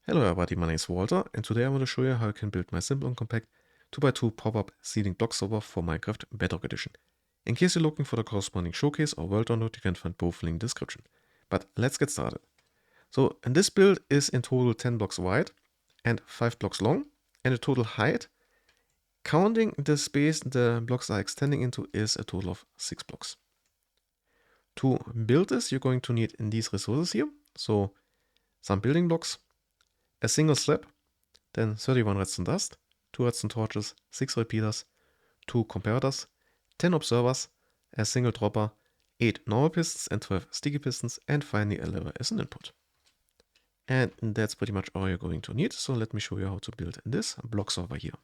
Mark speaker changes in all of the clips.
Speaker 1: Hello everybody, my name is Walter, and today I want to show you how you can build my simple and compact 2x2 pop-up ceiling block server for Minecraft Bedrock Edition. In case you're looking for the corresponding showcase or world download, you can find both in the description. But let's get started. So, and this build is in total 10 blocks wide and 5 blocks long, and the total height, counting the space the blocks are extending into, is a total of 6 blocks. To build this, you're going to need these resources here. So, some building blocks, a single slab, then 31 redstone dust, 2 redstone torches, 6 repeaters, 2 comparators, 10 observers, a single dropper, 8 normal pistons and 12 sticky pistons, and finally a lever as an input. And that's pretty much all you're going to need, so let me show you how to build this block server here.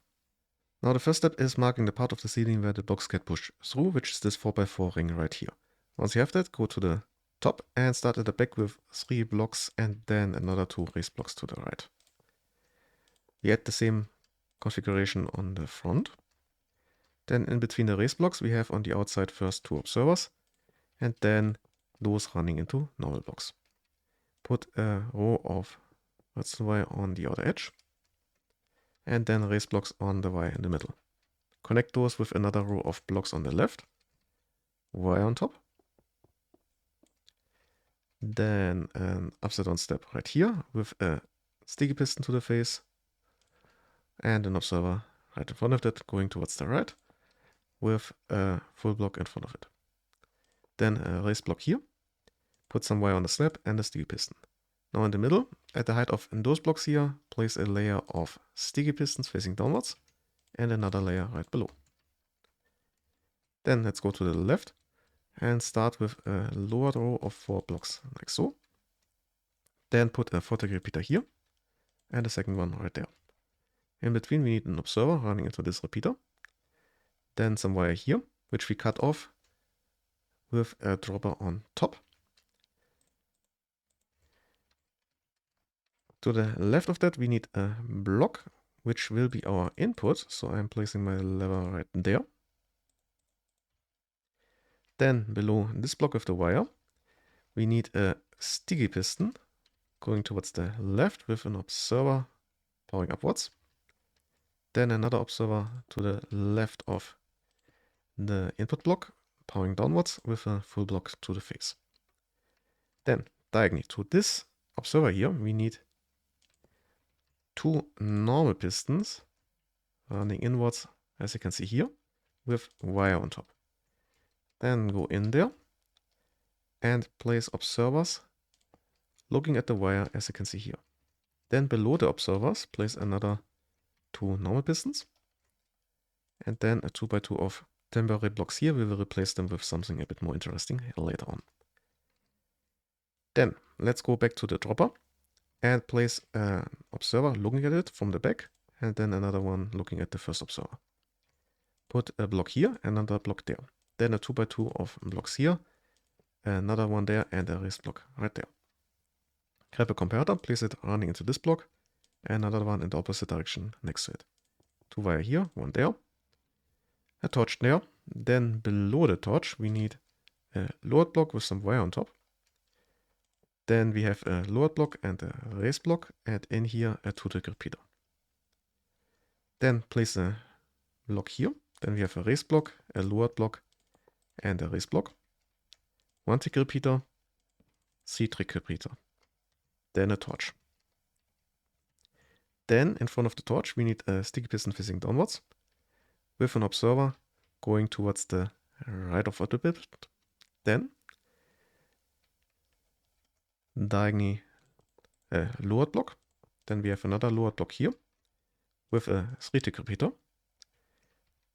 Speaker 1: Now the first step is marking the part of the ceiling where the blocks get pushed through, which is this 4x4 ring right here. Once you have that, go to the top and start at the back with 3 blocks and then another 2 raised blocks to the right. We add the same configuration on the front. Then in between the raised blocks, we have on the outside first 2 observers and then those running into normal blocks. Put a row of redstone wire on the outer edge and then raised blocks on the wire in the middle. Connect those with another row of blocks on the left, wire on top. Then an upside down step right here with a sticky piston to the face and an observer right in front of that going towards the right with a full block in front of it. Then a raised block here, put some wire on the slab and a sticky piston. Now in the middle, at the height of those blocks here, place a layer of sticky pistons facing downwards and another layer right below. Then let's go to the left and start with a lowered row of 4 blocks like so. Then put a 40 repeater here and a second one right there. In between we need an observer running into this repeater. Then some wire here, which we cut off with a dropper on top. To the left of that we need a block, which will be our input. So I'm placing my lever right there. Then below this block with the wire, we need a sticky piston going towards the left with an observer powering upwards. Then another observer to the left of the input block powering downwards with a full block to the face. Then diagonally to this observer here, we need 2 normal pistons running inwards, as you can see here, with wire on top. Then go in there and place observers looking at the wire, as you can see here. Then below the observers, place another 2 normal pistons and then a 2x2 of temporary blocks here. We will replace them with something a bit more interesting later on. Then let's go back to the dropper and place an observer looking at it from the back and then another one looking at the first observer. Put a block here, another block there. Then a 2x2 of blocks here, another one there and a raised block right there. Grab a comparator, place it running into this block, another one in the opposite direction next to it. 2 wire here, 1 there, a torch there. Then below the torch we need a lowered block with some wire on top. Then we have a lowered block and a raised block, and in here a 2-tick repeater. Then place a block here. Then we have a raised block, a lowered block, and a raised block. 1-tick repeater, 3-tick repeater. Then a torch. Then in front of the torch we need a sticky piston facing downwards with an observer going towards the right of the bit. Then diagonally a lowered block. Then we have another lowered block here with a 3-tick repeater.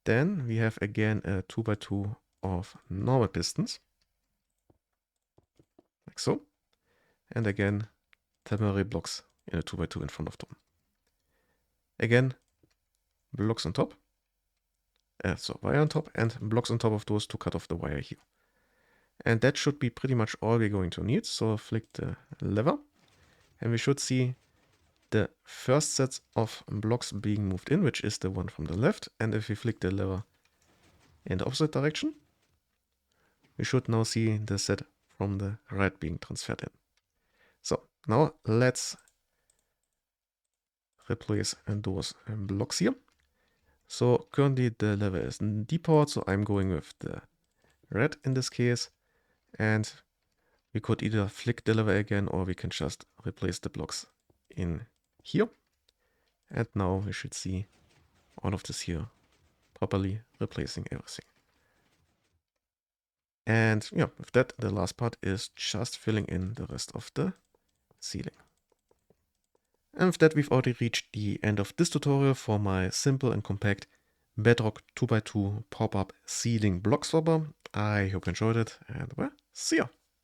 Speaker 1: Then we have again a 2x2 of normal pistons, like so. And again temporary blocks in a 2x2 in front of them. Again, blocks on top, so wire on top, and blocks on top of those to cut off the wire here. And that should be pretty much all we're going to need. So flick the lever and we should see the first set of blocks being moved in, which is the one from the left. And if we flick the lever in the opposite direction, we should now see the set from the right being transferred in. So now let's replace those blocks here. So currently the lever is depowered, so I'm going with the red in this case. And we could either flick the lever again, or we can just replace the blocks in here. And now we should see all of this here properly replacing everything. And yeah, with that, the last part is just filling in the rest of the ceiling. And with that, we've already reached the end of this tutorial for my simple and compact Bedrock 2x2 pop-up ceiling block swapper. I hope you enjoyed it, and well, see ya!